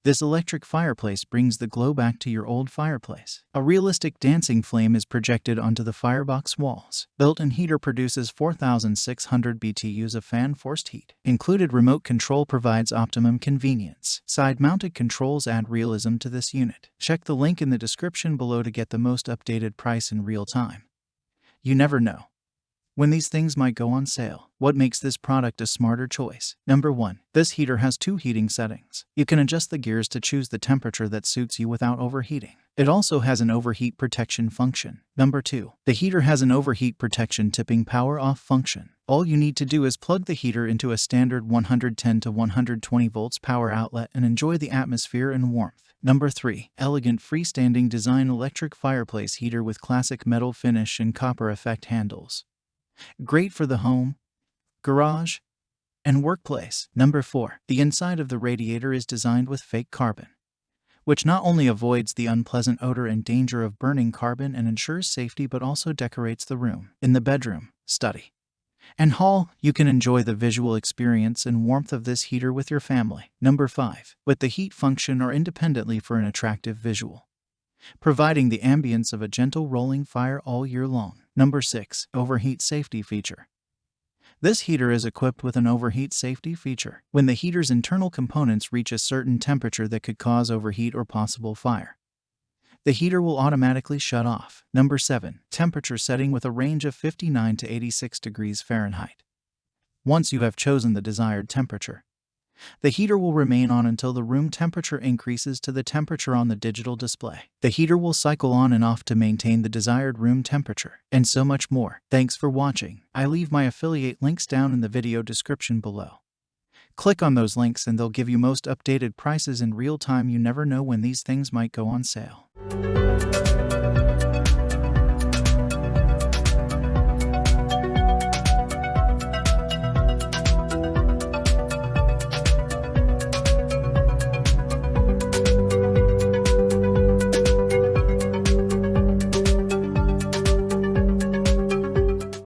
This electric fireplace brings the glow back to your old fireplace. A realistic dancing flame is projected onto the firebox walls. Built-in heater produces 4,600 BTUs of fan-forced heat. Included remote control provides optimum convenience. Side-mounted controls add realism to this unit. Check the link in the description below to get the most updated price in real time. You never know when these things might go on sale. What makes this product a smarter choice? Number 1. This heater has 2 heating settings. You can adjust the gears to choose the temperature that suits you without overheating. It also has an overheat protection function. Number 2. The heater has an overheat protection tipping power off function. All you need to do is plug the heater into a standard 110 to 120 volts power outlet and enjoy the atmosphere and warmth. Number 3. Elegant freestanding design electric fireplace heater with classic metal finish and copper effect handles. Great for the home, garage, and workplace. Number 4. The inside of the radiator is designed with fake carbon, which not only avoids the unpleasant odor and danger of burning carbon and ensures safety but also decorates the room. In the bedroom, study, and hall, you can enjoy the visual experience and warmth of this heater with your family. Number 5. With the heat function or independently for an attractive visual, providing the ambience of a gentle rolling fire all year long. Number 6. Overheat Safety Feature. This heater is equipped with an overheat safety feature. When the heater's internal components reach a certain temperature that could cause overheat or possible fire, the heater will automatically shut off. Number 7. Temperature setting with a range of 59 to 86 degrees Fahrenheit. Once you have chosen the desired temperature, the heater will remain on until the room temperature increases to the temperature on the digital display. The heater will cycle on and off to maintain the desired room temperature, and so much more. Thanks for watching. I leave my affiliate links down in the video description below. Click on those links and they'll give you most updated prices in real time. You never know when these things might go on sale.